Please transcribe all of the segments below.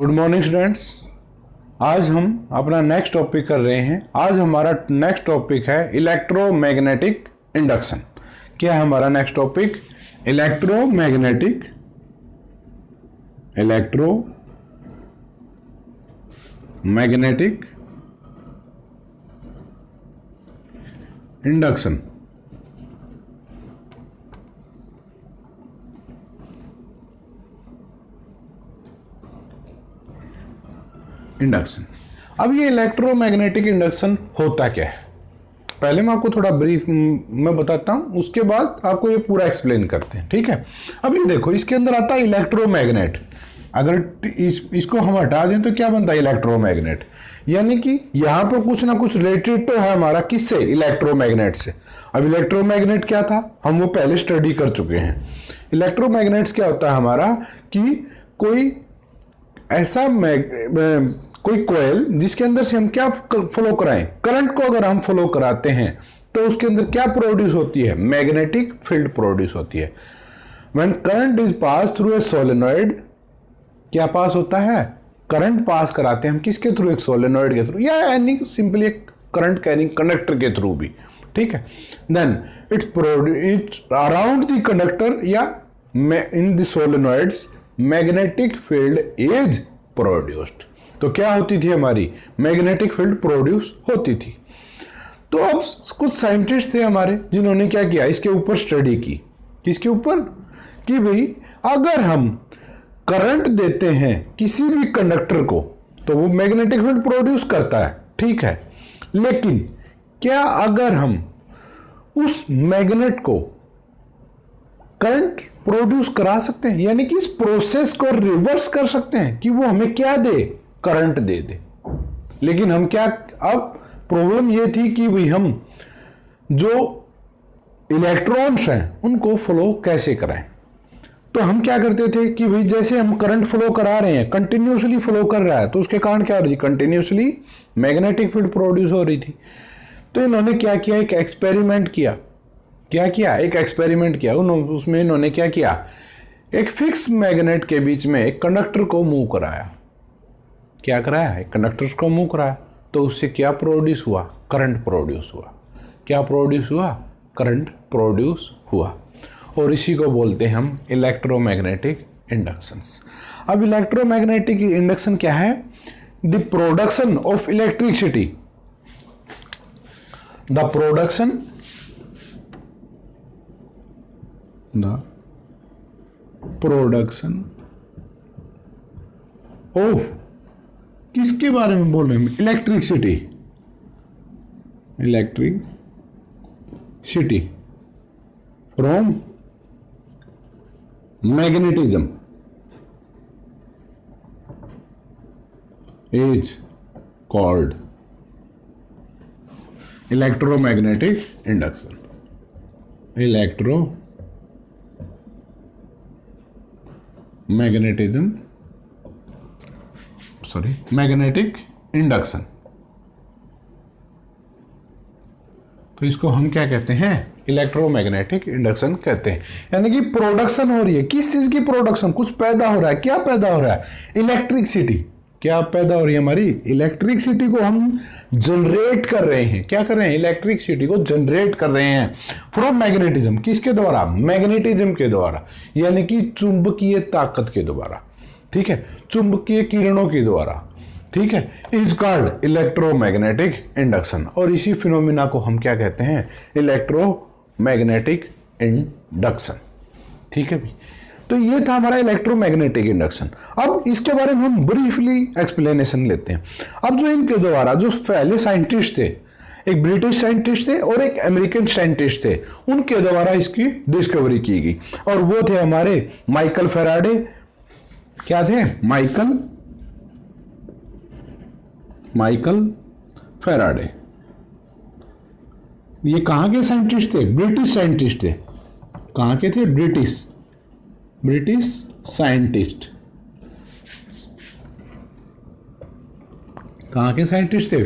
Good morning students. आज हम अपना नेक्स्ट टॉपिक कर रहे हैं। आज हमारा नेक्स्ट टॉपिक है इलेक्ट्रोमैग्नेटिक इंडक्शन। क्या है हमारा next topic? Electromagnetic induction. Induction. अब ये इलेक्ट्रोमैग्नेटिक इंडक्शन होता क्या है, पहले मैं आपको थोड़ा ब्रीफ में बताता हूं, उसके बाद आपको ये पूरा एक्सप्लेन करते हैं। ठीक है। अब ये देखो, इसके अंदर आता है इलेक्ट्रोमैग्नेट। अगर इसको हम हटा दें तो क्या बनता है? इलेक्ट्रोमैग्नेट। यानी कि यहां पर कुछ ना कुछ रिलेटेड तो है हमारा, किससे? इलेक्ट्रोमैग्नेट से। अब इलेक्ट्रोमैग्नेट क्या था, हम वो पहले स्टडी कर चुके हैं। इलेक्ट्रोमैग्नेट्स क्या होता है हमारा कि कोई ऐसा कोई कॉइल जिसके अंदर से हम क्या फ्लो कराएं, करंट को अगर हम फ्लो कराते हैं तो उसके अंदर क्या प्रोड्यूस होती है? मैग्नेटिक फील्ड प्रोड्यूस होती है। When current is pass through a solenoid, क्या पास होता है? करंट पास कराते हैं हम किसके थ्रू? एक सोलेनॉइड के थ्रू, या एनी सिंपली एक करंट कैरिंग कंडक्टर के थ्रू भी। ठीक है। Then it's around the conductor या in the solenoids magnetic field is produced. तो क्या होती थी हमारी? मैग्नेटिक फील्ड प्रोड्यूस होती थी। तो अब कुछ साइंटिस्ट थे हमारे जिन्होंने क्या किया, इसके ऊपर स्टडी की। किसके ऊपर? कि भाई अगर हम करंट देते हैं किसी भी कंडक्टर को तो वो मैग्नेटिक फील्ड प्रोड्यूस करता है, ठीक है। लेकिन क्या अगर हम उस मैग्नेट को करंट प्रोड्यूस करा सकते हैं, यानी कि इस प्रोसेस को रिवर्स कर सकते हैं कि वो हमें क्या दे? करंट दे दे। लेकिन हम क्या, अब प्रॉब्लम ये थी कि भाई हम जो इलेक्ट्रॉन्स हैं उनको फ्लो कैसे कराएं। तो हम क्या करते थे कि भाई जैसे हम करंट फ्लो करा रहे हैं, कंटिन्यूसली फ्लो कर रहा है, तो उसके कारण क्या हो रही थी? कंटिन्यूसली मैग्नेटिक फील्ड प्रोड्यूस हो रही थी। तो इन्होंने क्या किया, एक एक्सपेरिमेंट किया। क्या किया? एक एक्सपेरिमेंट किया। उसमें इन्होंने क्या किया, एक फिक्स मैग्नेट के बीच में एक कंडक्टर को मूव कराया। क्या कराया? एक कंडक्टर को मूव कराया। तो उससे क्या प्रोड्यूस हुआ? करंट प्रोड्यूस हुआ। क्या प्रोड्यूस हुआ? करंट प्रोड्यूस हुआ। और इसी को बोलते हैं हम इलेक्ट्रोमैग्नेटिक इंडक्शंस। अब इलेक्ट्रोमैग्नेटिक इंडक्शन क्या है? The production of electricity, the production of, किसके बारे में बोल रहे हैं? Electricity from magnetism is called electromagnetic induction. Magnetic induction. तो इसको हम क्या कहते हैं? इलेक्ट्रोमैग्नेटिक इंडक्शन कहते हैं। यानी कि प्रोडक्शन हो रही है। किस चीज की प्रोडक्शन? कुछ पैदा हो रहा है। क्या पैदा हो रहा है? इलेक्ट्रिसिटी। क्या पैदा हो रही है हमारी? इलेक्ट्रिसिटी को हम जनरेट कर रहे हैं। क्या कर रहे हैं? इलेक्ट्रिसिटी को जनरेट कर रहे हैं फ्रॉम मैग्नेटिज्म। किसके द्वारा? मैग्नेटिज्म के द्वारा, यानी कि चुंबकीय ताकत के द्वारा। ठीक है, चुंबकीय किरणों के द्वारा। ठीक है, इज कॉल्ड इलेक्ट्रोमैग्नेटिक इंडक्शन। और इसी फिनोमिना को हम क्या कहते हैं? Electromagnetic induction. ठीक है भी। तो ये था हमारा इलेक्ट्रोमैग्नेटिक इंडक्शन। अब इसके बारे में हम ब्रीफली एक्सप्लेनेशन लेते हैं। अब जो इनके द्वारा जो पहले साइंटिस्ट थे, एक ब्रिटिश साइंटिस्ट थे और एक अमेरिकन साइंटिस्ट थे, उनके द्वारा इसकी डिस्कवरी की गई। और वो थे हमारे माइकल फैराडे। क्या थे? Michael Faraday. ये कहां के साइंटिस्ट थे? ब्रिटिश साइंटिस्ट थे। कहां के थे? British scientist. कहां के साइंटिस्ट थे?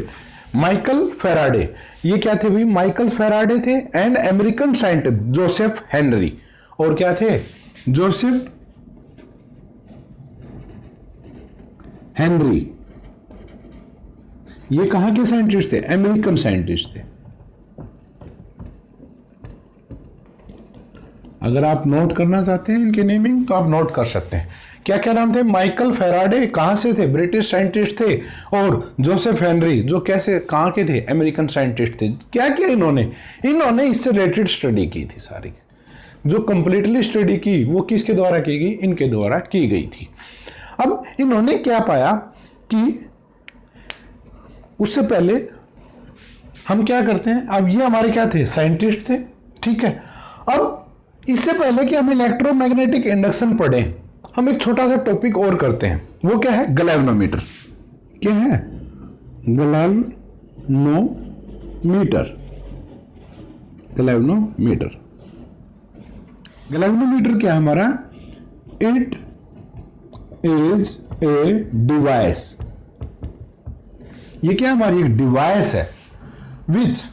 Michael Faraday. ये क्या थे भाई? माइकल फैराडे थे and American scientist Joseph Henry. और क्या थे? जोसेफ हेनरी, ये कहां के साइंटिस्ट थे? अमेरिकन साइंटिस्ट थे। अगर आप नोट करना चाहते हैं इनकी नेमिंग तो आप नोट कर सकते हैं। क्या क्या नाम थे? माइकल फैराडे कहां से थे? ब्रिटिश साइंटिस्ट थे। और जोसेफ हेनरी जो कैसे कहां के थे? अमेरिकन साइंटिस्ट थे। क्या किया इन्होंने इससे रिलेटेड स्टडी की थी सारी। जो कंप्लीटली स्टडी की वो किसके द्वारा की गई? इनके द्वारा की गई थी। अब इन्होंने क्या पाया कि उससे पहले हम क्या करते हैं, अब ये हमारे क्या थे? साइंटिस्ट थे, ठीक है। अब इससे पहले कि हम इलेक्ट्रोमैग्नेटिक इंडक्शन पढ़ें, हम एक छोटा सा टॉपिक और करते हैं। वो क्या है? गैल्वेनोमीटर। क्या है? गैल्वेनोमीटर। गैल्वेनोमीटर गैल्वेनोमीटर क्या है हमारा? It is a device. ये क्या हमारी एक डिवाइस है विच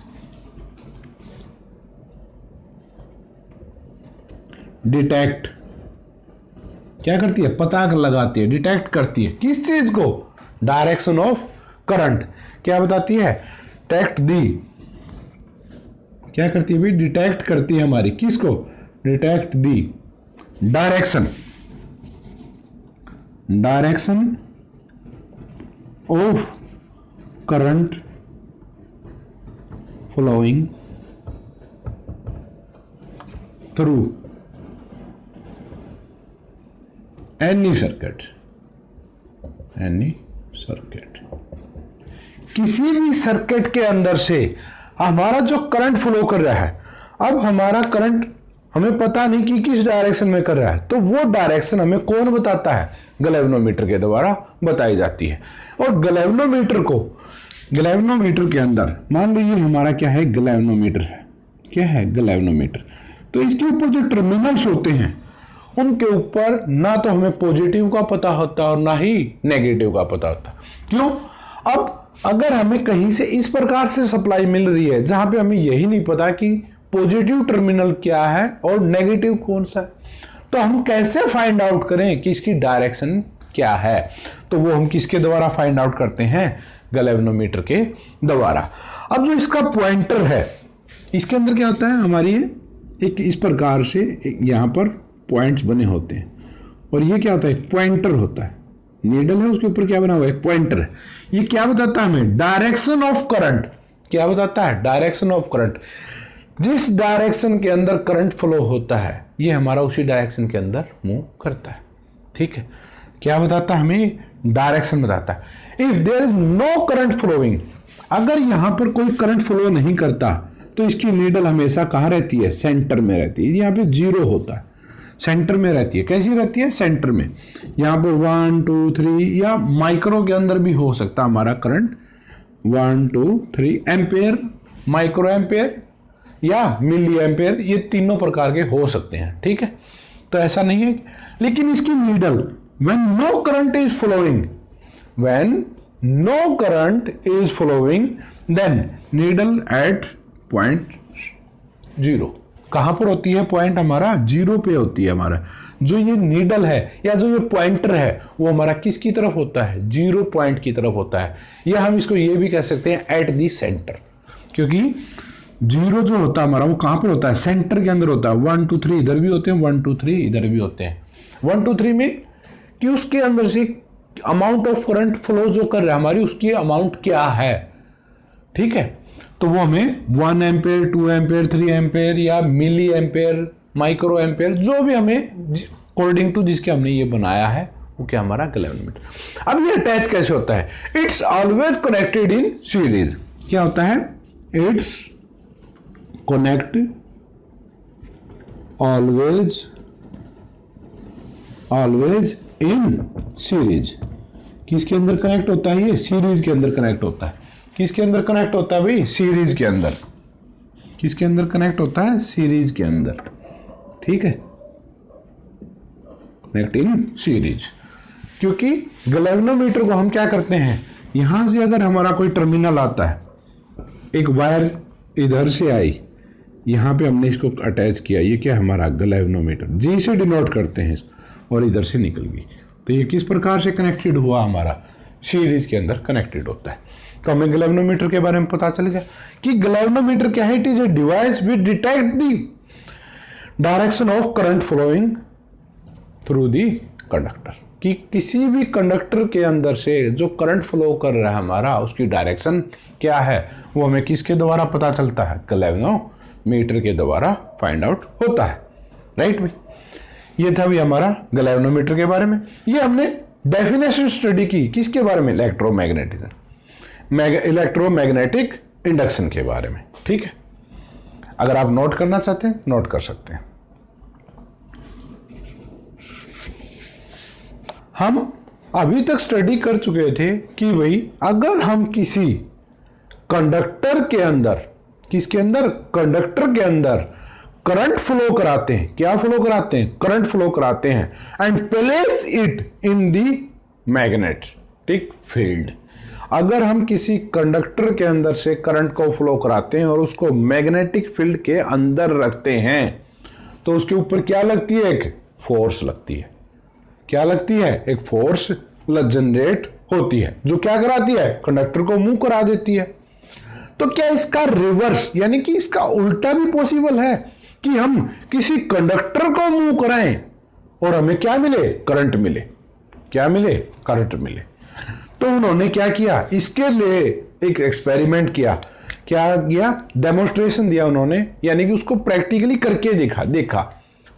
डिटेक्ट, क्या करती है? पता लगाती है, डिटेक्ट करती है। किस चीज को? Direction of current. क्या बताती है? डिटेक्ट दी, क्या करती है भाई? डिटेक्ट करती है हमारी किसको? Detect the direction of current flowing through any circuit. किसी भी सर्किट के अंदर से हमारा जो करंट फ्लो कर रहा है, अब हमारा करंट हमें पता नहीं कि किस डायरेक्शन में कर रहा है, तो वो डायरेक्शन हमें कौन बताता है? गैल्वेनोमीटर के द्वारा बताई जाती है। और गैल्वेनोमीटर के अंदर मान लीजिए हमारा क्या है? गैल्वेनोमीटर है। क्या है? गैल्वेनोमीटर। तो इसके ऊपर जो टर्मिनल्स होते हैं उनके ऊपर ना तो हमें पॉजिटिव का पता होता और ना ही नेगेटिव का पता होता। क्यों? अब अगर हमें कहीं से इस प्रकार से सप्लाई मिल रही है जहां पे हमें यही नहीं पता कि पॉजिटिव टर्मिनल क्या है और नेगेटिव कौन सा है, तो हम कैसे फाइंड आउट करें कि इसकी डायरेक्शन क्या है? तो वो हम किसके द्वारा फाइंड आउट करते हैं? गैल्वेनोमीटर के द्वारा। अब जो इसका पॉइंटर है, इसके अंदर क्या होता है? हमारी एक इस प्रकार से यहां पर पॉइंट्स बने होते हैं और ये क्या होता है? पॉइंटर होता है। नीडल है, उसके ऊपर क्या बना हुआ है? पॉइंटर है। ये क्या बताता है हमें? Direction of current. क्या बताता है? Direction of current. जिस डायरेक्शन के अंदर करंट फ्लो होता है ये हमारा उसी डायरेक्शन के अंदर मूव करता है, ठीक है। क्या बताता है हमें? डायरेक्शन बताता है। If there is no current flowing, अगर यहां पर कोई करंट फ्लो नहीं करता तो इसकी नीडल हमेशा कहां रहती है? सेंटर में रहती है। यहां पे जीरो होता है, सेंटर में रहती है। कैसी रहती है? सेंटर में। यहां पर 1 2 3 या माइक्रो के अंदर भी हो सकता है हमारा करंट 1 2 3 एम्पेयर, माइक्रो एम्पेयर या मिली एम्पेयर, ये तीनों प्रकार के हो सकते हैं, ठीक है। तो ऐसा नहीं है, लेकिन इसकी needle when no current is flowing then needle at point 0। कहां पर होती है? पॉइंट हमारा 0 पे होती है। हमारा जो ये नीडल है या जो ये पॉइंटर है वो हमारा किसकी तरफ होता है? 0 पॉइंट की तरफ होता है। या हम इसको ये भी कह सकते हैं एट दी सेंटर, क्योंकि 0 जो होता है हमारा वो कहां पर होता है? सेंटर के अंदर होता है। 1 2 3 इधर भी होते हैं, 1 2 3 इधर भी होते हैं। 1 2 3 में कि उसके अंदर से अमाउंट ऑफ करंट फ्लो जो कर रहा है हमारी, उसकी अमाउंट क्या है, ठीक है। तो वो हमें 1 एम्पेयर 2 एम्पेयर 3 एम्पेयर या मिली एम्पेयर, माइक्रो एम्पेयर, जो भी हमें अकॉर्डिंग टू जिसके हमने ये बनाया है वो क्या हमारा गैल्वेनोमीटर। अब ये अटैच कैसे होता है? It's always connected in series. क्या होता है? It's connect always in series. किसके अंदर कनेक्ट होता है? ये सीरीज के अंदर कनेक्ट होता है। किसके अंदर कनेक्ट होता है भाई? सीरीज के अंदर। किसके अंदर कनेक्ट होता है? सीरीज के अंदर, ठीक है। Connect in series. क्योंकि गैल्वेनोमीटर को हम क्या करते हैं? यहां से अगर हमारा कोई टर्मिनल आता है, एक वायर इधर से आई, यहां पे हमने इसको अटैच किया, ये क्या हमारा गैल्वेनोमीटर, जी से डिनोट करते हैं, और इधर से निकल गई। तो ये किस प्रकार से कनेक्टेड हुआ, हमारा सीरीज के अंदर कनेक्टेड होता है। तो हमें गैल्वेनोमीटर के बारे में पता चल गया कि गैल्वेनोमीटर क्या है, it is a device which detect the direction of current flowing through the conductor, कि किसी भी कंडक्टर के अंदर से जो करंट फ्लो कर रहा है हमारा, उसकी डायरेक्शन क्या है वो हमें किसके द्वारा पता चलता है, गैल्वेनोमीटर के द्वारा फाइंड आउट होता है। राइट भाई, ये था भी हमारा गैल्वेनोमीटर के बारे में। ये हमने डेफिनेशन स्टडी की किसके बारे में, इलेक्ट्रोमैग्नेटिक इंडक्शन के बारे में। ठीक है, अगर आप नोट करना चाहते हैं नोट कर सकते हैं। हम अभी तक स्टडी कर चुके थे कि भाई अगर हम किसी कंडक्टर के अंदर, किसके अंदर, कंडक्टर के अंदर करंट फ्लो कराते हैं, क्या फ्लो कराते हैं, करंट फ्लो कराते हैं, and place it in the magnetic field. अगर हम किसी कंडक्टर के अंदर से करंट को फ्लो कराते हैं और उसको मैग्नेटिक फील्ड के अंदर रखते हैं, तो उसके ऊपर क्या लगती है, एक फोर्स लगती है। क्या लगती है, एक फोर्स जनरेट होती है, जो क्या कराती है, कंडक्टर को मूव करा देती है। तो क्या इसका रिवर्स यानी कि इसका उल्टा भी पॉसिबल है कि हम किसी कंडक्टर को मूव कराएं और हमें क्या मिले, करंट मिले, क्या मिले, करंट मिले। तो उन्होंने क्या किया, इसके लिए एक एक्सपेरिमेंट किया, क्या किया, डेमोन्स्ट्रेशन दिया उन्होंने, यानी कि उसको प्रैक्टिकली करके देखा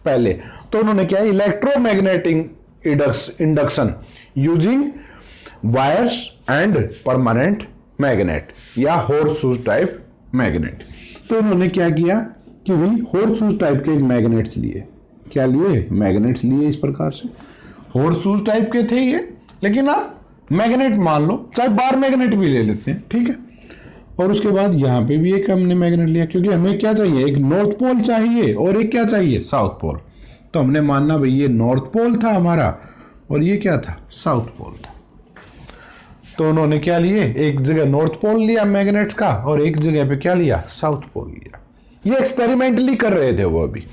पहले। तो उन्होंने क्या, electromagnetic induction using wires and permanent magnet या हॉर्सशूज टाइप मैग्नेट। तो उन्होंने क्या किया कि भाई हॉर्सशूज टाइप के मैग्नेट्स लिए, क्या लिए, मैग्नेट्स लिए इस प्रकार से। हॉर्सशूज टाइप के थे ये, लेकिन आप मैग्नेट मान लो, चाहे बार मैग्नेट भी ले लेते हैं। ठीक है, और उसके बाद यहां पे भी एक हमने मैग्नेट लिया, क्योंकि हमें क्या चाहिए, एक नॉर्थ पोल चाहिए और एक क्या चाहिए, साउथ पोल। तो हमने मानना भाई ये नॉर्थ पोल था हमारा और ये क्या था, साउथ पोल था। तो उन्होंने क्या लिए, एक जगह नॉर्थ पोल लिया मैग्नेट्स का और एक जगह पे क्या लिया, साउथ पोल लिया। ये एक्सपेरिमेंटली कर रहे थे वो अभी।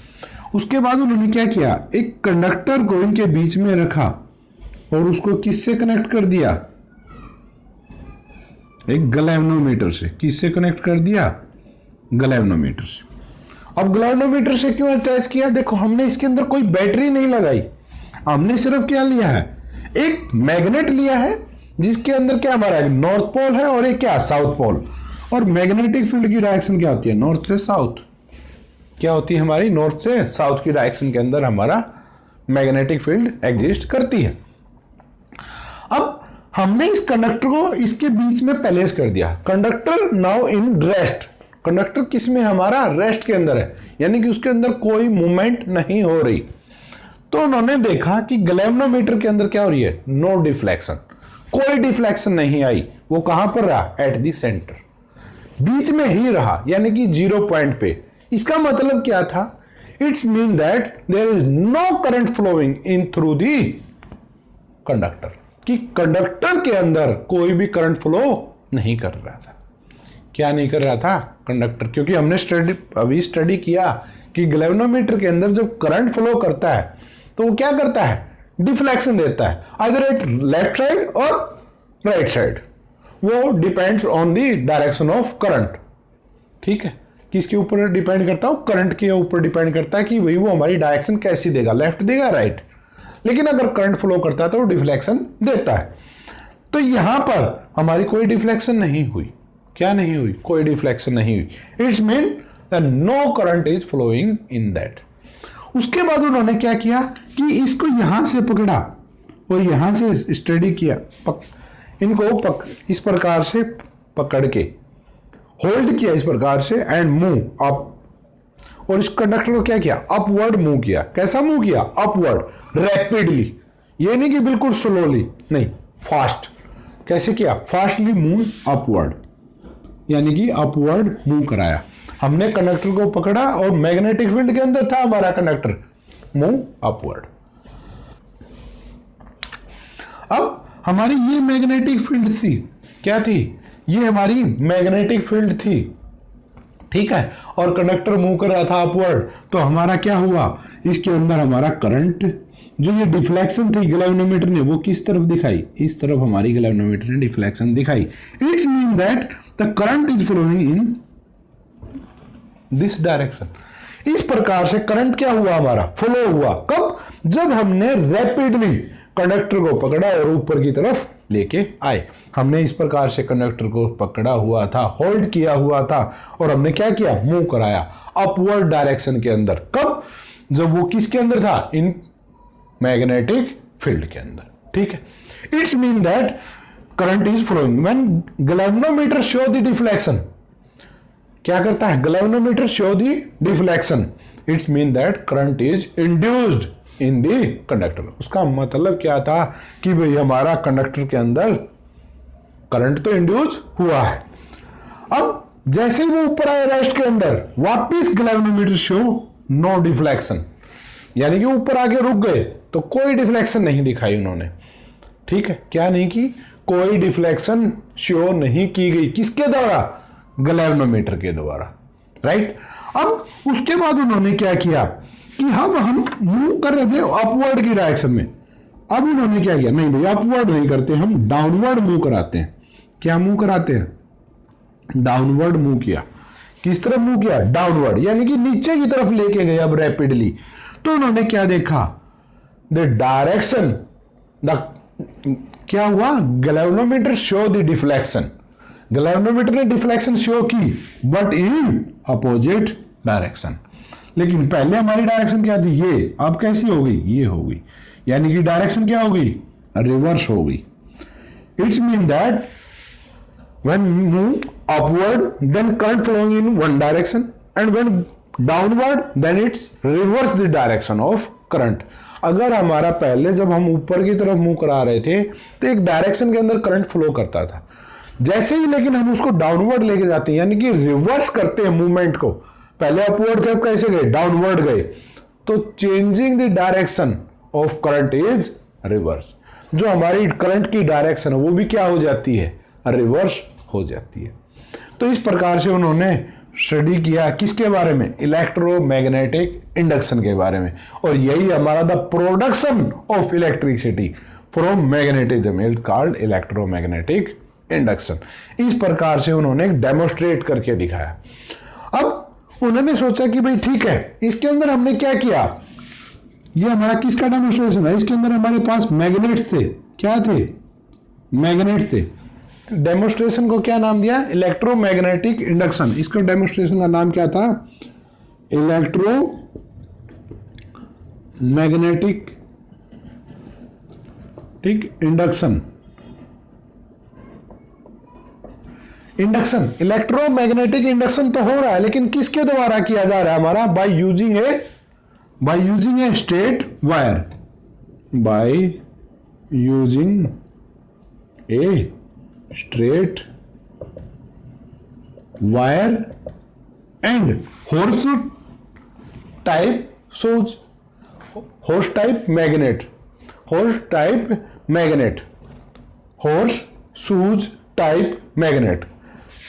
उसके बाद उन्होंने क्या किया, एक कंडक्टर को इनके बीच में रखा और उसको किससे कनेक्ट कर दिया, एक गैल्वेनोमीटर से। किससे कनेक्ट कर दिया, गैल्वेनोमीटर से। अब गैल्वेनोमीटर से क्यों अटैच किया, देखो हमने इसके अंदर कोई बैटरी नहीं लगाई, हमने सिर्फ क्या लिया है, एक मैग्नेट लिया है जिसके अंदर क्या हमारा एक नॉर्थ पोल है और एक क्या, साउथ पोल। और मैग्नेटिक फील्ड की डायरेक्शन क्या होती है, नॉर्थ से साउथ। क्या होती है हमारी, नॉर्थ से साउथ की डायरेक्शन के अंदर हमारा मैग्नेटिक फील्ड एग्जिस्ट करती है। अब हमने इस कंडक्टर को इसके बीच में प्लेस कर दिया, conductor now in rest. Conductor किस में, हमारा रेस्ट के अंदर है, यानी कि उसके अंदर कोई मूवमेंट नहीं हो रही। तो उन्होंने देखा कि गैल्वेनोमीटर के अंदर क्या हो रही है, नो डिफ्लेक्शन, कोई डिफ्लेक्शन नहीं आई। वो कहां पर रहा, एट द सेंटर, बीच में ही रहा, यानी कि 0 पॉइंट पे। इसका मतलब क्या था, it's mean that there is no current flowing in through the conductor, कि कंडक्टर के अंदर कोई भी करंट फ्लो नहीं कर रहा था। क्या नहीं कर रहा था, कंडक्टर, क्योंकि हमने अभी स्टडी किया कि गैल्वेनोमीटर के अंदर जब करंट फ्लो करता है तो वो क्या करता है, डिफ्लेक्शन देता है, आइदर एट लेफ्ट साइड और राइट साइड। वो depends on the direction of current. ठीक है, किसके ऊपर डिपेंड करता है, करंट के ऊपर डिपेंड करता है कि वही वो हमारी डायरेक्शन कैसी देगा, लेफ्ट देगा, राइट। लेकिन अगर करंट फ्लो करता है तो वो डिफ्लेक्शन देता है। तो यहां पर हमारी कोई डिफ्लेक्शन नहीं हुई, क्या नहीं हुई, कोई डिफ्लेक्शन नहीं हुई। It's mean that no current is flowing in that. उसके बाद उन्होंने क्या किया कि इसको यहां से पकड़ा और यहां से स्टडी किया, इस प्रकार से पकड़ के होल्ड किया इस प्रकार से एंड मूव अप। और इस कंडक्टर को क्या किया, अपवर्ड मूव किया। कैसा मूव किया, अपवर्ड, रैपिडली। ये नहीं कि बिल्कुल स्लोली, नहीं, फास्ट। कैसे किया, फास्टली मूव अपवर्ड, यानी कि अपवर्ड मूव कराया। हमने कंडक्टर को पकड़ा और मैग्नेटिक फील्ड के अंदर था हमारा कंडक्टर, मूव अपवर्ड। अब हमारी ये मैग्नेटिक फील्ड थी, क्या थी, ये हमारी मैग्नेटिक फील्ड थी। ठीक है, और कंडक्टर मूव कर रहा था अपवर्ड, तो हमारा क्या हुआ, इसके अंदर हमारा करंट जो ये डिफ्लेक्शन थी गैल्वेनोमीटर ने वो किस तरफ दिखाई, इस तरफ हमारी गैल्वेनोमीटर ने डिफ्लेक्शन दिखाई। It's mean that the current is flowing in this direction. इस प्रकार से करंट क्या हुआ हमारा, फ्लो हुआ। कब, जब हमने रैपिडली कंडक्टर को पकड़ा और ऊपर की तरफ लेके आए। हमने इस प्रकार से कंडक्टर को पकड़ा हुआ था, होल्ड किया हुआ था, और हमने क्या किया, मूव कराया अपवर्ड डायरेक्शन के अंदर। कब, जब वो किसके अंदर था, इन मैग्नेटिक फील्ड के अंदर। ठीक है, it's mean that current is flowing when galvanometer show the deflection. क्या करता है, galvanometer show the deflection, it's mean that current is induced in the conductor. उसका मतलब क्या था कि भाई हमारा कंडक्टर के अंदर करंट तो इंड्यूस हुआ है। अब जैसे ही वो ऊपर आए रेस्ट के अंदर, वापिस गैल्वेनोमीटर शो नो डिफ्लेक्शन, यानी कि ऊपर आके रुक गए तो कोई डिफ्लेक्शन नहीं दिखाई उन्होंने। ठीक है, क्या नहीं की, कोई डिफ्लेक्शन शो नहीं की गई। किसके द्वारा, गैल्वेनोमीटर के द्वारा। राइट, अब उसके बाद उन्होंने क्या किया कि हम मूव कर रहे थे अपवर्ड की डायरेक्शन में। अब उन्होंने क्या किया, नहीं भाई अपवर्ड नहीं करते, हम डाउनवर्ड मूव कराते हैं। क्या मूव कराते हैं, डाउनवर्ड मूव किया। किस तरफ मूव किया, डाउनवर्ड, यानी कि नीचे की तरफ लेके गए अब रैपिडली। तो उन्होंने क्या देखा, द डायरेक्शन, द क्या हुआ, galvanometer show the deflection. Galvanometer ने डिफ्लेक्शन शो की, बट इन अपोजिट डायरेक्शन। लेकिन पहले हमारी डायरेक्शन क्या थी, ये, अब कैसी हो गई, ये हो गई, यानी कि डायरेक्शन क्या हो गई, रिवर्स हो गई। It's mean that when move upward then current flowing in one direction, and when downward then it's reverse the direction of current. अगर हमारा पहले जब हम ऊपर की तरफ मूव करा रहे थे तो एक डायरेक्शन के अंदर करंट फ्लो करता था, जैसे ही लेकिन हम उसको डाउनवर्ड लेके जाते हैं, यानी कि रिवर्स करते हैं मूवमेंट को, पहले अपवर्ड थे अब कैसे गए, डाउनवर्ड गए, तो changing the direction of current is reverse. जो हमारी करंट की डायरेक्शन है वो भी क्या हो जाती है, रिवर्स हो जाती है। तो इस प्रकार से उन्होंने स्टडी किया किसके बारे में, इलेक्ट्रोमैग्नेटिक इंडक्शन के बारे में। और यही हमारा the production of electricity from magnetism is called electromagnetic induction. इस प्रकार से उन्होंने डेमोस्ट्रेट करके दिखाया। अब उन्होंने सोचा कि भाई ठीक है, इसके अंदर हमने क्या किया, ये हमारा किसका डेमोस्ट्रेशन है, इसके अंदर हमारे पास मैग्नेट्स थे। क्या थे, मैग्नेट्स थे। डेमोस्ट्रेशन को क्या नाम दिया, इलेक्ट्रोमैग्नेटिक इंडक्शन। इसका डेमोस्ट्रेशन का नाम क्या था, electromagnetic induction. Induction, electromagnetic induction तो हो रहा है, लेकिन किसके द्वारा किया जा रहा है हमारा, by using a straight wire, by using a straight wire and horse type shoes, horse type shoes type magnet,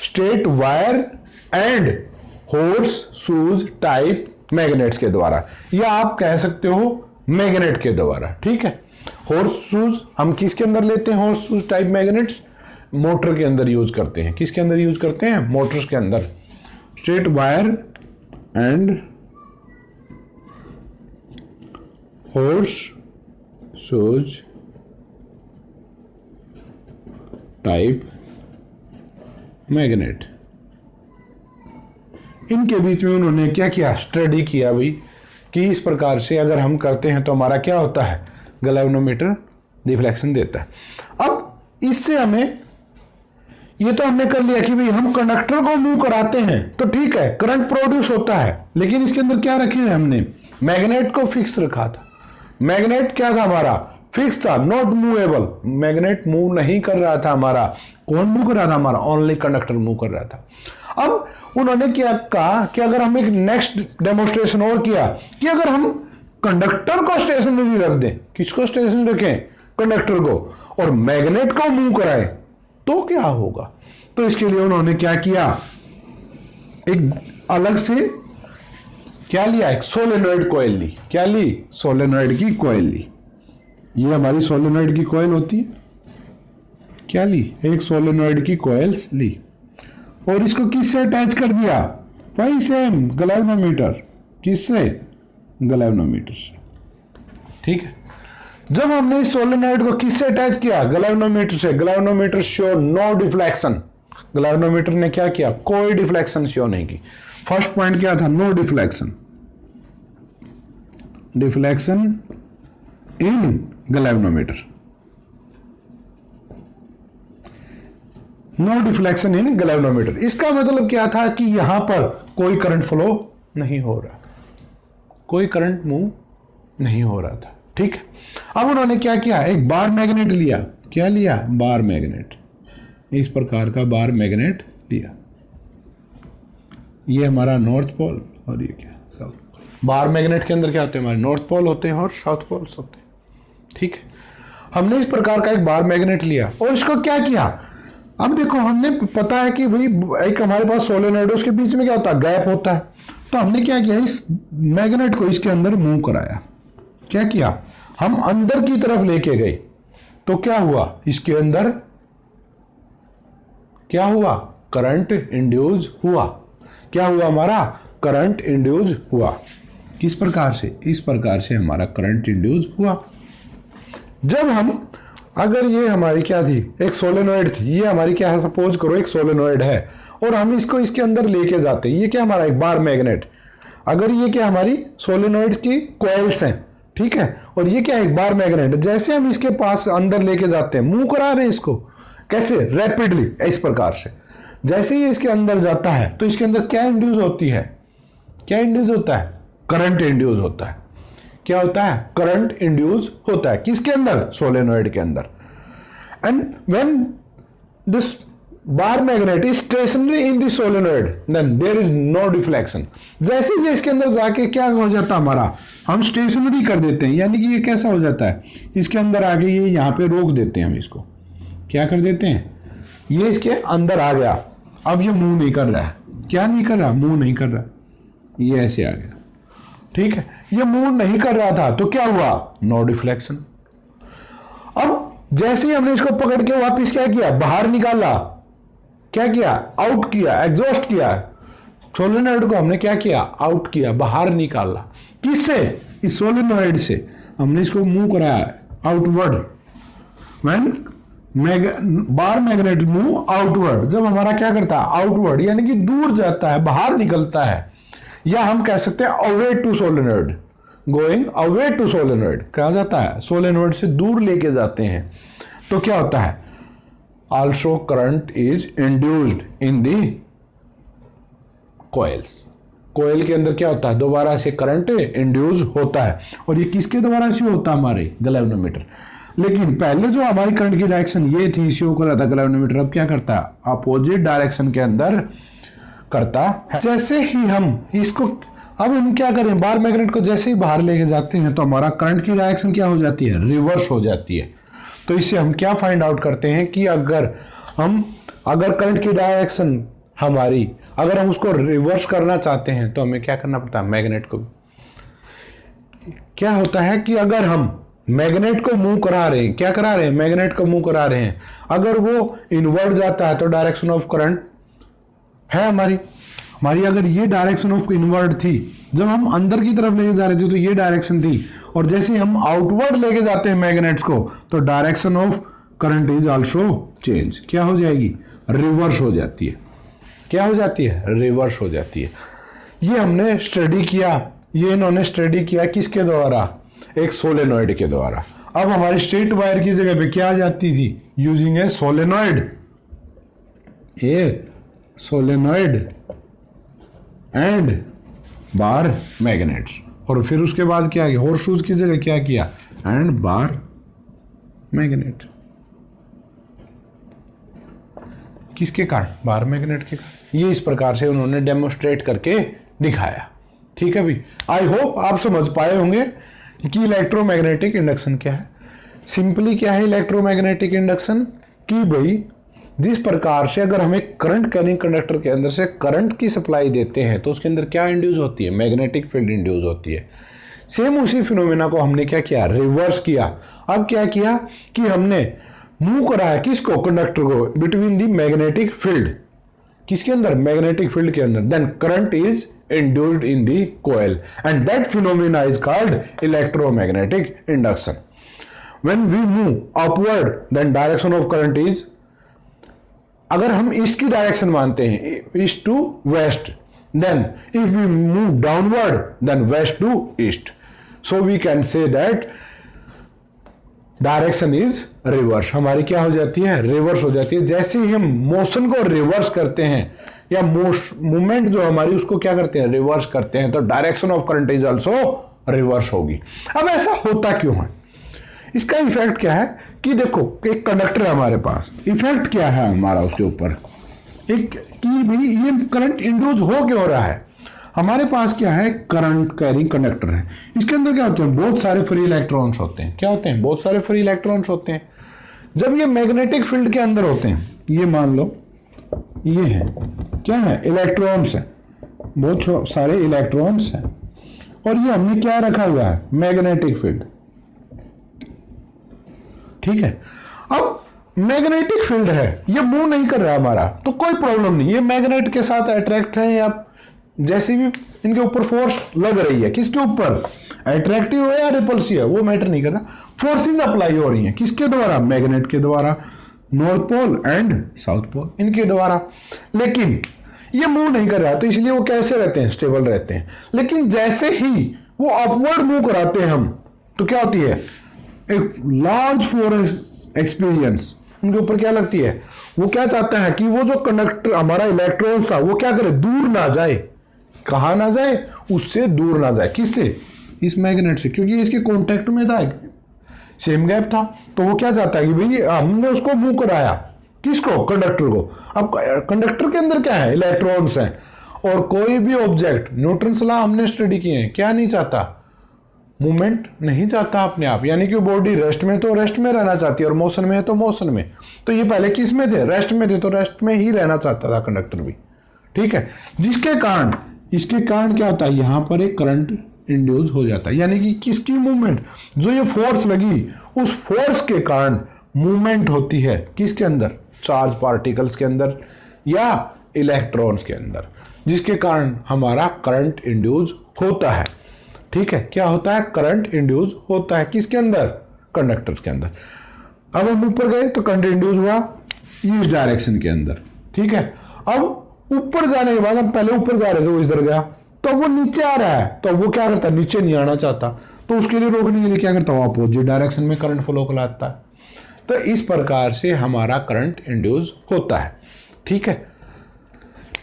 straight wire and horse shoes type magnets के द्वारा, या आप कह सकते हो मैग्नेट के द्वारा। ठीक है, हॉर्स सूज हम किसके अंदर लेते हैं, हॉर्स सूज टाइप मैग्नेट्स मोटर के अंदर यूज करते हैं। किसके अंदर यूज करते हैं, मोटर्स के अंदर। Straight wire and horse shoes type magnet, इनके बीच में उन्होंने क्या किया, स्टडी किया भाई कि इस प्रकार से अगर हम करते हैं तो हमारा क्या होता है, गैल्वेनोमीटर डिफ्लेक्शन देता है। अब इससे हमें ये तो हमने कर लिया कि भाई हम कंडक्टर को मूव कराते हैं तो ठीक है, करंट प्रोड्यूस होता है, लेकिन इसके अंदर क्या रखे हैं हमने, मैग्नेट को फिक्स रखा था। मैग्नेट क्या था हमारा, फिक्स था, नॉट मूवेबल। मैग्नेट मूव नहीं कर रहा था हमारा, कौन मूव कर रहा था हमारा, ओनली कंडक्टर मूव कर रहा था। अब उन्होंने क्या कहा कि अगर हम एक नेक्स्ट डेमोस्ट्रेशन और किया कि अगर हम कंडक्टर को स्टेशनरी रख दें, किसको स्टेशनरी रखें, कंडक्टर को, और मैग्नेट को मूव कराएं तो क्या होगा। तो इसके लिए उन्होंने क्या किया, एक अलग से क्या लिया, एक सोलेनॉइड कॉइल ली। क्या ली, सोलेनॉइड की कॉइल ली। ये हमारी सोलेनॉइड की कॉइल होती है, क्या ली, एक सोलेनॉइड की कॉइल्स ली और इसको किससे अटैच कर दिया, वही सेम गैल्वेनोमीटर, किससे, गैल्वेनोमीटर से। ठीक है, जब हमने इस सोलेनॉइड को किससे अटैच किया, गैल्वेनोमीटर से, galvanometer show no deflection, galvanometer ने क्या किया, कोई डिफ्लेक्शन शो नहीं की। फर्स्ट पॉइंट क्या था, no deflection, deflection in galvanometer, no deflection in galvanometer. इसका मतलब क्या था कि यहां पर कोई करंट फ्लो नहीं हो रहा, कोई करंट मूव नहीं हो रहा था। ठीक है, अब उन्होंने क्या किया, एक बार मैग्नेट लिया, क्या लिया, बार मैग्नेट, इस प्रकार का बार मैग्नेट लिया, ये हमारा नॉर्थ पोल और ये क्या, साउथ पोल। बार मैग्नेट के अंदर क्या होते हैं, हमारे नॉर्थ पोल होते हैं और साउथ पोल्स होते हैं। ठीक है, हमने इस प्रकार का एक बार मैग्नेट लिया और इसको क्या किया, अब देखो हमने पता है कि भाई एक हमारे पास सोलेनॉइड है, उसके बीच में क्या होता है, गैप होता है, तो हमने क्या किया, इस मैग्नेट को इसके अंदर मूव कराया, क्या किया, हम अंदर की तरफ लेके गए, तो क्या हुआ, इसके अंदर क्या हुआ, करंट इंड्यूस हुआ, क्या हुआ, हमारा करंट इंड्यूस हुआ, किस प्रकार से, इस प्रकार से हमारा करंट इंड्यूस हुआ। जब हम, अगर ये हमारी क्या थी, एक सोलेनॉइड थी, ये हमारी क्या है, सपोज करो एक सोलेनॉइड है और हम इसको इसके अंदर लेके जाते हैं, ये क्या हमारा एक बार मैग्नेट, अगर ये क्या हमारी सोलेनॉइड की कॉइल्स हैं, ठीक है, और ये क्या है, एक बार मैग्नेट, जैसे हम इसके पास अंदर लेके जाते हैं, मूव करा रहे हैं इसको, कैसे, रैपिडली, इस प्रकार से, जैसे ही इसके अंदर जाता है तो इसके अंदर क्या इंड्यूस होती है, क्या इंड्यूस होता है, करंट इंड्यूस होता है, क्या होता है, करंट इंड्यूस होता है, किसके अंदर, सोलेनॉइड के अंदर। And when this bar magnet is stationary in the solenoid then there is no deflection. जैसे ये इसके अंदर जाके क्या हो जाता है हमारा, हम स्टेशनरी कर देते हैं, यानी कि ये कैसा हो जाता है, इसके अंदर आके ये यहां पे रोक देते हैं, हम इसको क्या कर देते हैं, ये इसके अंदर आ गया, अब ये मूव नहीं कर रहा है, क्या नहीं कर रहा, मूव नहीं कर रहा, ये ऐसे आ गया। ठीक है, ये मूव नहीं कर रहा था तो क्या हुआ, नो डिफ्लेक्शन। अब जैसे ही हमने इसको पकड़ के वापस क्या किया, बाहर निकाला, क्या किया, आउट किया, एग्जॉस्ट किया, सोलेनॉइड को हमने क्या किया, आउट किया, बाहर निकाला, किससे, इस सोलेनॉइड से हमने इसको मूव कराया outward. When bar magnet move outward, जब हमारा क्या करता है, आउटवर्ड, यानी कि दूर जाता है, बाहर निकलता है, या हम कह सकते हैं away to solenoid, going away to solenoid कहा जाता है, सोलेनॉइड से दूर लेके जाते हैं, तो क्या होता है, also current is induced in the coils, coil के अंदर क्या होता है, दोबारा से करंट इंड्यूस होता है, और ये किसके द्वारा से होता है, हमारे गैल्वेनोमीटर। लेकिन पहले जो हमारी करंट की डायरेक्शन ये थी, शो कर रहा था गैल्वेनोमीटर, अब क्या करता है, अपोजिट डायरेक्शन के अंदर करता है। जैसे ही हम इसको, अब हम क्या करें, बार मैग्नेट को जैसे ही बाहर लेके जाते हैं तो हमारा करंट की डायरेक्शन क्या हो जाती है, रिवर्स हो जाती है। तो इससे हम क्या फाइंड आउट करते हैं कि अगर करंट की डायरेक्शन हमारी, अगर हम उसको रिवर्स करना चाहते हैं तो हमें क्या करना पड़ता है, मैग्नेट को, क्या होता है कि अगर हम मैग्नेट को मूव करा रहे हैं, क्या करा रहे हैं, मैग्नेट को मूव करा रहे हैं, अगर वो इनवर्ट जाता है तो डायरेक्शन ऑफ करंट है हमारी अगर ये डायरेक्शन ऑफ इनवर्ट थी, जब हम अंदर की तरफ लेके जा रहे थे तो ये डायरेक्शन थी, और जैसे हम आउटवर्ड लेके जाते हैं मैग्नेट्स को तो direction of current is also change, क्या हो जाएगी, रिवर्स हो जाती है, क्या हो जाती है, रिवर्स हो जाती है। ये हमने स्टडी किया, ये इन्होंने स्टडी किया किसके द्वारा, एक सोलेनॉइड के द्वारा। अब हमारी स्ट्रेट वायर की जगह पे क्या आ जाती थी, using A solenoid, A solenoid and bar magnets, और फिर उसके बाद क्या किया, हॉर्स शूज की जगह क्या किया, एंड बार मैग्नेट, किसके कारण, बार मैग्नेट के कारण। ये इस प्रकार से उन्होंने डेमोस्ट्रेट करके दिखाया। ठीक है भाई, आई होप आप समझ पाए होंगे कि इलेक्ट्रोमैग्नेटिक इंडक्शन क्या है। सिंपली क्या है इलेक्ट्रोमैग्नेटिक इंडक्शन, कि भाई जिस प्रकार से अगर हमें करंट कैरिंग कंडक्टर के अंदर से करंट की सप्लाई देते हैं तो उसके अंदर क्या इंड्यूस होती है, मैग्नेटिक फील्ड इंड्यूस होती है। सेम उसी फिनोमेना को हमने क्या किया, रिवर्स किया। अब क्या किया कि हमने मूव करा है किसको, कंडक्टर को, बिटवीन दी मैग्नेटिक फील्ड, किसके अंदर, मैग्नेटिक फील्ड के अंदर, then current is induced in the coil and that phenomena is called electromagnetic induction. When we move upward then direction of current is, अगर हम ईस्ट की direction मानते हैं, east to west, then if we move downward then west to east, so we can say that direction is reverse, हमारी क्या हो जाती है, रिवर्स हो जाती है। जैसे ही हम मोशन को रिवर्स करते हैं या मूवमेंट जो हमारी उसको क्या करते हैं, रिवर्स करते हैं, तो direction of current is also reverse होगी। अब ऐसा होता क्यों है, इसका इफेक्ट क्या है कि देखो एक कंडक्टर है हमारे पास, इफेक्ट क्या है हमारा उसके ऊपर, एक कि भाई ये करंट इंड्यूस हो क्यों रहा है। हमारे पास क्या है, करंट कैरिंग कंडक्टर है, इसके अंदर क्या होते हैं, बहुत सारे फ्री इलेक्ट्रॉन्स होते हैं। क्या होते हैं, बहुत सारे फ्री इलेक्ट्रॉन्स होते हैं। जब ये मैग्नेटिक फील्ड के अंदर होते हैं, ये मान लो ये है, क्या है, इलेक्ट्रॉन्स है, बहुत सारे इलेक्ट्रॉन्स हैं, और ये हमने क्या रखा हुआ है, मैग्नेटिक फील्ड, ठीक है। अब मैग्नेटिक फील्ड है, ये मूव नहीं कर रहा हमारा, तो कोई प्रॉब्लम नहीं, ये मैग्नेट के साथ अट्रैक्ट है, या जैसी भी इनके ऊपर फोर्स लग रही है, किसके ऊपर, अट्रैक्टिव है या रिपल्सिव है, वो मैटर नहीं कर रहा, फोर्सेस अप्लाई हो रही हैं, किसके द्वारा, मैग्नेट के द्वारा, north pole and south pole, इनके द्वारा। लेकिन ये मूव नहीं कर रहा, तो इसलिए वो कैसे रहते हैं, स्टेबल रहते हैं। लेकिन जैसे ही वो अपवर्ड मूव कराते हैं हम, तो क्या होती है, एक लार्ज फोर्स एक्सपीरियंस उनके ऊपर क्या लगती है, वो क्या चाहता है कि वो जो कंडक्टर हमारा इलेक्ट्रॉन था वो क्या करे, दूर ना जाए, कहां ना जाए, उससे दूर ना जाए, किससे, इस मैग्नेट से, क्योंकि इसके कांटेक्ट में था, सेम गैप था, तो वो क्या चाहता है कि भाई हमने उसको मूव कराया, किसको, कंडक्टर को। अब कंडक्टर के अंदर क्या है, इलेक्ट्रॉन्स हैं, और कोई भी ऑब्जेक्ट, न्यूटन लॉ हमने स्टडी किए हैं, क्या नहीं चाहता, मूवमेंट नहीं चाहता अपने आप, यानी कि बॉडी रेस्ट में तो रेस्ट में रहना चाहती है, और मोशन में है तो मोशन में। तो ये पहले किस में थे, रेस्ट में थे, तो रेस्ट में ही रहना चाहता था कंडक्टर भी, ठीक है। जिसके कारण, इसके कारण क्या होता है, यहां पर एक करंट इंड्यूस हो जाता है, यानी कि किसकी मूवमेंट, जो ये फोर्स लगी, उस फोर्स के कारण मूवमेंट होती है, किसके अंदर, चार्ज पार्टिकल्स के अंदर या इलेक्ट्रॉन्स के अंदर, जिसके कारण हमारा करंट इंड्यूस होता है, ठीक है। क्या होता है, करंट इंड्यूस होता है, किसके अंदर, कंडक्टर्स के अंदर। अब हम ऊपर गए तो करंट इंड्यूस हुआ इस डायरेक्शन के अंदर, ठीक है। अब ऊपर जाने के बाद, हम पहले ऊपर जा रहे थे, वो इधर गया, तो वो नीचे आ रहा है, तो वो क्या करता है, नीचे नहीं आना चाहता, तो उसके लिए रोकने के लिए क्या करता है, अपोजिट डायरेक्शन में करंट फ्लो कराता है। तो इस प्रकार से हमारा करंट इंड्यूस होता है, ठीक है।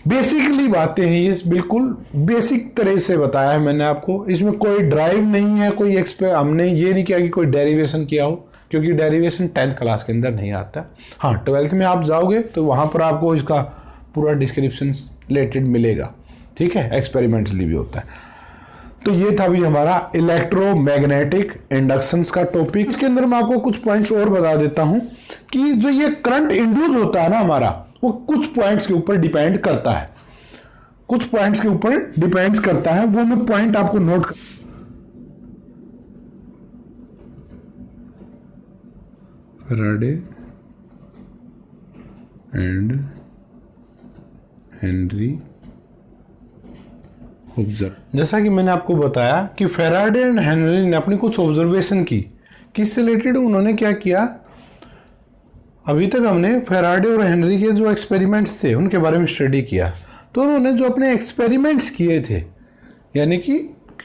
बेसिकली बातें हैं ये, बिल्कुल बेसिक तरह से बताया है मैंने आपको, इसमें कोई ड्राइव नहीं है, कोई हमने ये नहीं किया कि कोई डेरिवेशन किया हो, क्योंकि डेरिवेशन 10th क्लास के अंदर नहीं आता। हाँ, 12th में आप जाओगे तो वहाँ पर आपको इसका पूरा डिस्क्रिप्शन रिलेटेड मिलेगा, ठीक है, एक्सपेरिमेंटली भी होता है। तो ये था भी हमारा इलेक्ट्रोमैग्नेटिक इंडक्शंस का टॉपिक। इसके अंदर मैं आपको कुछ पॉइंट्स और बता देता हूं कि जो ये करंट इंड्यूस होता है ना हमारा, वो कुछ पॉइंट्स के ऊपर डिपेंड करता है, कुछ पॉइंट्स के ऊपर डिपेंड करता है, वो मैं पॉइंट आपको नोट कर। फैराडे एंड हेनरी ऑब्जर्व, जैसा कि मैंने आपको बताया कि फैराडे एंड हेनरी ने अपनी कुछ ऑब्जर्वेशन की, किससे रिलेटेड, उन्होंने क्या किया, अभी तक हमने फैराडे और हेनरी के जो एक्सपेरिमेंट्स थे उनके बारे में स्टडी किया। तो उन्होंने जो अपने एक्सपेरिमेंट्स किए थे, यानी कि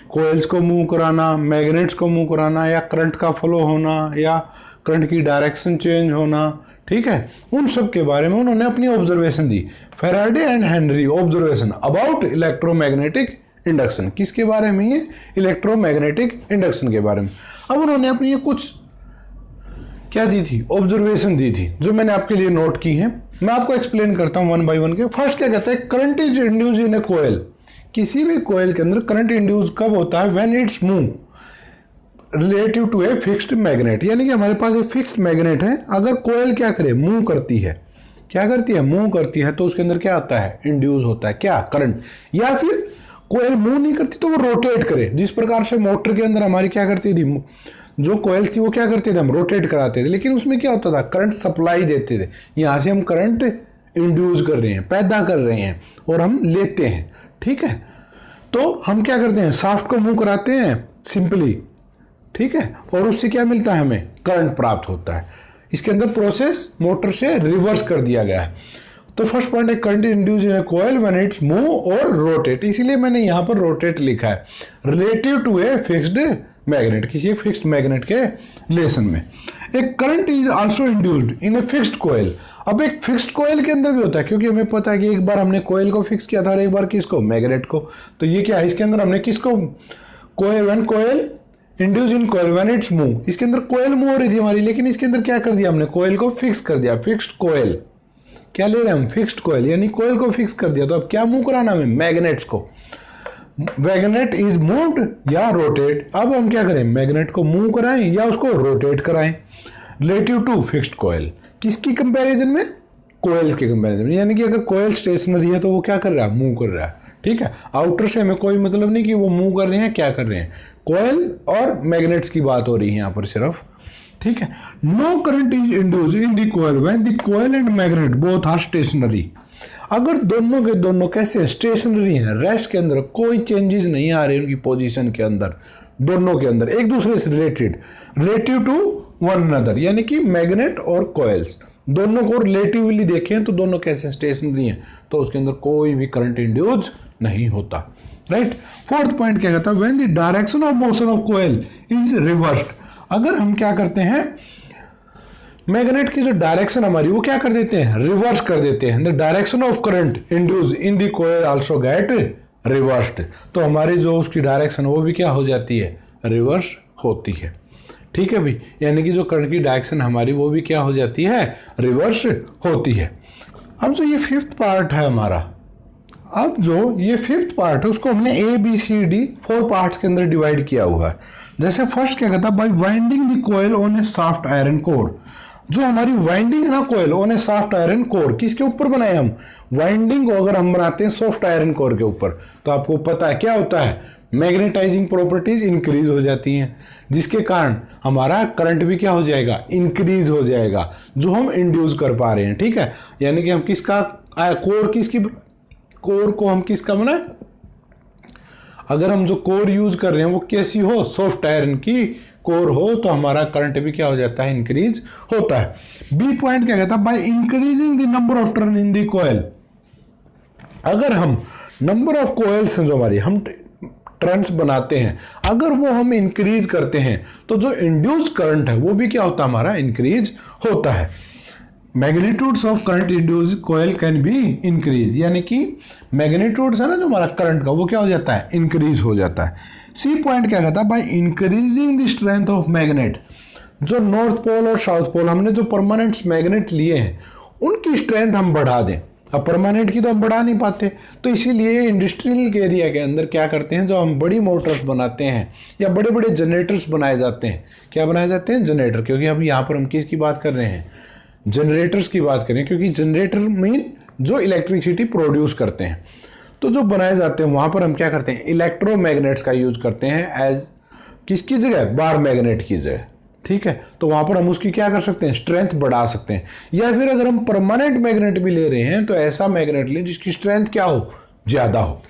कोयल्स को मूव कराना, मैग्नेट्स को मूव कराना, या करंट का फ्लो होना, या करंट की डायरेक्शन चेंज होना, ठीक है, उन सब के बारे में उन्होंने अपनी observation the. Faraday and Henry observation about electromagnetic induction, किसके बारे में, ये इलेक्ट्रोमैग्नेटिक इंडक्शन के बारे में। अब उन्होंने अपनी ये कुछ क्या दी थी, ऑब्जर्वेशन दी थी, जो मैंने आपके लिए नोट की है। मैं आपको एक्सप्लेन करता हूं वन बाय वन के। फर्स्ट क्या कहता है, करंट इज इंड्यूस इन ए कोयल, किसी भी कोयल के अंदर करंट इंड्यूस कब होता है, when it's move relative to a fixed magnet, यानी कि हमारे पास एक फिक्स्ड मैग्नेट है, अगर कोयल क्या करे, मूव करती है, क्या करती है, मूव करती है, तो उसके अंदर क्या आता है, इंड्यूस होता है, क्या, करंट। या फिर कोयल मूव नहीं करती तो वो रोटेट करे, जिस प्रकार से मोटर के अंदर हमारी क्या करती थी, जो कोयल थी वो क्या करते थे, हम रोटेट कराते थे, लेकिन उसमें क्या होता था, करंट सप्लाई देते थे। यहाँ से हम करंट इंड्यूस कर रहे हैं, पैदा कर रहे हैं और हम लेते हैं, ठीक है। तो हम क्या करते हैं, शाफ्ट को मूव कराते हैं सिंपली, ठीक है, और उससे क्या मिलता है, हमें करंट प्राप्त होता है। इसके अंदर प्रोसेस मोटर से रिवर्स कर दिया गया है। तो फर्स्ट पॉइंट है current induce in a coil when it's move और रोटेट, इसीलिए मैंने यहाँ पर रोटेट लिखा है, relative to a fixed magnet, किसी एक फिक्स्ड मैग्नेट के रिलेशन में। एक current is also induced in a fixed coil. अब एक फिक्स्ड कॉइल के अंदर भी होता है, क्योंकि हमें पता है कि एक बार हमने कॉइल को फिक्स किया था और एक बार किसको, मैग्नेट को। तो ये क्या है, इसके अंदर हमने किसको, coil induce in coil when it's move, इसके अंदर कॉइल मूव हो रही थी हमारी, लेकिन इसके अंदर क्या कर दिया हमने, कॉइल को फिक्स कर दिया। फिक्स्ड कॉइल क्या ले रहे हैं हम, फिक्स्ड कॉइल, यानी कॉइल को फिक्स कर दिया। तो अब क्या मूव कराना हमें, मैग्नेट्स को। मैग्नेट इज मूव्ड या रोटेट, अब हम क्या करें, मैग्नेट को मूव कराएं या उसको रोटेट कराएं, रिलेटिव टू फिक्स्ड कॉइल। किसकी कंपैरिजन में, कॉइल के कंपैरिजन में। यानी कि अगर कॉइल स्टेशनरी है तो वो क्या कर रहा है, मूव कर रहा है, ठीक है। आउटर से हमें कोई मतलब नहीं कि वो मूव कर रहे हैं, क्या कर रहे हैं, कॉइल और मैग्नेट्स की बात हो रही है यहाँ पर सिर्फ, ठीक है। No current is induced in the coil when the coil and magnet both are stationary. अगर दोनों के दोनों कैसे स्टेशनरी हैं, रेस्ट के अंदर कोई चेंजेस नहीं आ रहे उनकी पोजीशन के अंदर, दोनों के अंदर एक दूसरे से related, relative to one another, यानी कि मैग्नेट और कॉइल्स दोनों को रिलेटिवली देखें तो दोनों कैसे स्टेशनरी हैं, तो उसके अंदर कोई भी करंट इंड्यूस नहीं होता, राइट। फोर्थ पॉइंट क्या कहता है, when the direction of motion of coil is reversed. अगर हम क्या करते हैं, मैग्नेट की जो डायरेक्शन हमारी वो क्या कर देते हैं, रिवर्स कर देते हैं, the direction of current induce in the coil also get reversed. तो हमारी जो उसकी डायरेक्शन वो भी क्या हो जाती है, रिवर्स होती है, ठीक है भाई। यानी कि जो करंट की डायरेक्शन हमारी वो भी क्या हो जाती है, रिवर्स होती है। अब जो ये फिफ्थ पार्ट है हमारा, अब जो ये फिफ्थ पार्ट है उसको हमने ABCD 4 पार्ट्स के अंदर डिवाइड किया हुआ है। जैसे फर्स्ट क्या कहता है, by winding the coil on a soft iron core. जो हमारी वाइंडिंग है ना coil on a soft iron core, किसके ऊपर बनाए हम, वाइंडिंग को अगर हम बनाते हैं सॉफ्ट आयरन कोर के ऊपर, तो आपको पता है क्या होता है, मैग्नेटाइजिंग प्रॉपर्टीज इंक्रीज हो जाती हैं, जिसके कारण हमारा करंट भी क्या हो जाएगा, इंक्रीज हो जाएगा, जो हम इंड्यूस कर पा रहे हैं, ठीक है। यानी कि हम किसका कोर, किसकी कोर को हम किसका बनाए, अगर हम जो कोर यूज कर रहे हैं वो कैसी हो, सॉफ्ट आयरन की कोर हो, तो हमारा करंट भी क्या हो जाता है, इंक्रीज होता है। बी पॉइंट क्या कहता है, by increasing the number of turn in the coil. अगर हम नंबर ऑफ कॉइल्स जो हमारी हम टर्न्स बनाते हैं, अगर वो हम इंक्रीज करते हैं तो जो इंड्यूस करंट है वो भी क्या होता है, हमारा इंक्रीज होता है। Magnitudes of current induce coil can be increase, यानी कि मैग्नीट्यूड्स है ना जो हमारा करंट का, वो क्या हो जाता है, इंक्रीज हो जाता है। सी पॉइंट क्या कहता है, by increasing the strength of magnet. जो नॉर्थ पोल और साउथ पोल हमने जो परमानेंट मैग्नेट लिए हैं उनकी स्ट्रेंथ हम बढ़ा दें। अब परमानेंट की तो हम बढ़ा नहीं पाते, तो इसीलिए इंडस्ट्रियल एरिया के अंदर क्या करते हैं, जो हम बड़ी मोटर्स बनाते हैं या बड़े बड़े जनरेटर्स बनाए जाते हैं, क्या बनाए जाते हैं, जनरेटर। क्योंकि अब यहाँ पर हम किसकी बात कर रहे हैं, जनरेटर्स की बात करें, क्योंकि जनरेटर मीन जो इलेक्ट्रिसिटी प्रोड्यूस करते हैं। तो जो बनाए जाते हैं वहाँ पर हम क्या करते हैं, इलेक्ट्रोमैग्नेट्स का यूज करते हैं एज किसकी जगह, बार मैग्नेट की जगह, ठीक है। तो वहाँ पर हम उसकी क्या कर सकते हैं, स्ट्रेंथ बढ़ा सकते हैं। या फिर अगर हम परमानेंट मैग्नेट भी ले रहे हैं तो ऐसा मैग्नेट लें जिसकी स्ट्रेंथ क्या हो, ज़्यादा हो,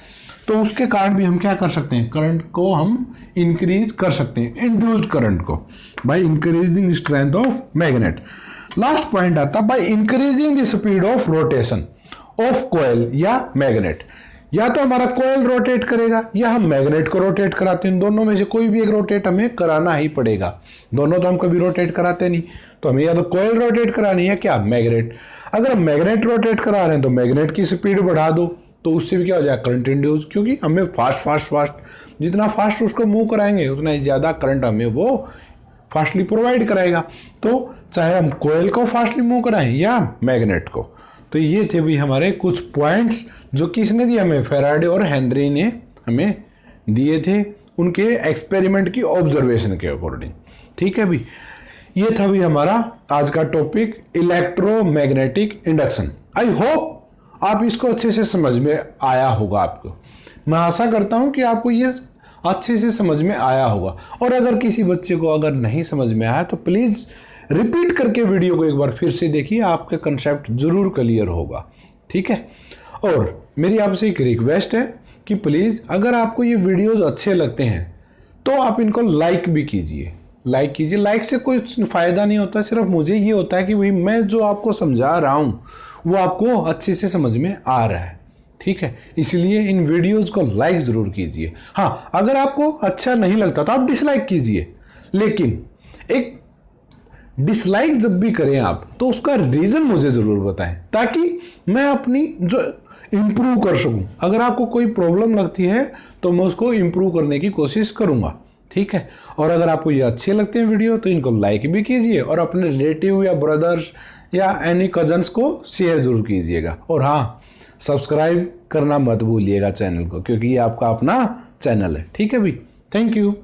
तो उसके कारण भी हम क्या कर सकते हैं, करंट को हम इंक्रीज कर सकते हैं, इंड्यूस्ड करंट को, by increasing strength of magnet. Last point आता है, by increasing the speed of rotation of coil या मैग्नेट। या तो हमारा कॉइल रोटेट करेगा या हम मैग्नेट को रोटेट कराते हैं, दोनों में से कोई भी एक रोटेट हमें कराना ही पड़ेगा। दोनों तो हम कभी रोटेट कराते नहीं, तो हमें या तो कॉइल रोटेट करानी है क्या, मैग्नेट। अगर हम मैग्नेट रोटेट करा रहे हैं तो मैग्नेट की स्पीड बढ़ा दो, तो उससे भी क्या हो जाएगा, करंट इंड्यूस। क्योंकि हमें फास्ट जितना फास्ट उसको मूव कराएंगे उतना ही ज़्यादा करंट हमें वो फास्टली प्रोवाइड कराएगा। तो चाहे हम कॉइल को फास्टली मूव कराएं या मैग्नेट को। तो ये थे भी हमारे कुछ पॉइंट्स जो किसने दिए हमें, फैराडे और हेनरी ने हमें दिए थे उनके एक्सपेरिमेंट की ऑब्जर्वेशन के अकॉर्डिंग, ठीक है भी। ये था भी हमारा आज का topic, electromagnetic induction. I hope आप इसको अच्छे से समझ में आया होगा आपको। मैं आशा करता हूं कि आपको ये अच्छे से समझ में आया होगा, और अगर किसी बच्चे को अगर नहीं समझ में आया तो प्लीज़ रिपीट करके वीडियो को एक बार फिर से देखिए, आपका कंसेप्ट जरूर क्लियर होगा। ठीक है, और मेरी आपसे एक रिक्वेस्ट है कि प्लीज़ अगर आपको ये वीडियोस अच्छे लगते हैं तो आप इनको लाइक भी कीजिए, लाइक कीजिए। लाइक से कोई फ़ायदा नहीं होता, सिर्फ मुझे ये होता है कि भाई मैं जो आपको समझा रहा हूँ वो आपको अच्छे से समझ में आ रहा है। ठीक है, इसलिए इन वीडियोस को लाइक ज़रूर कीजिए। हाँ, अगर आपको अच्छा नहीं लगता तो आप डिसलाइक कीजिए, लेकिन एक डिसलाइक जब भी करें आप तो उसका रीज़न मुझे ज़रूर बताएं, ताकि मैं अपनी जो इम्प्रूव कर सकूं। अगर आपको कोई प्रॉब्लम लगती है तो मैं उसको इम्प्रूव करने की कोशिश करूंगा। ठीक है, और अगर आपको ये अच्छे लगते हैं वीडियो तो इनको लाइक भी कीजिए, और अपने रिलेटिव या ब्रदर्स या एनी कजन्स को शेयर जरूर कीजिएगा। और हाँ, सब्सक्राइब करना मत भूलिएगा चैनल को, क्योंकि ये आपका अपना चैनल है। ठीक है भाई, थैंक यू।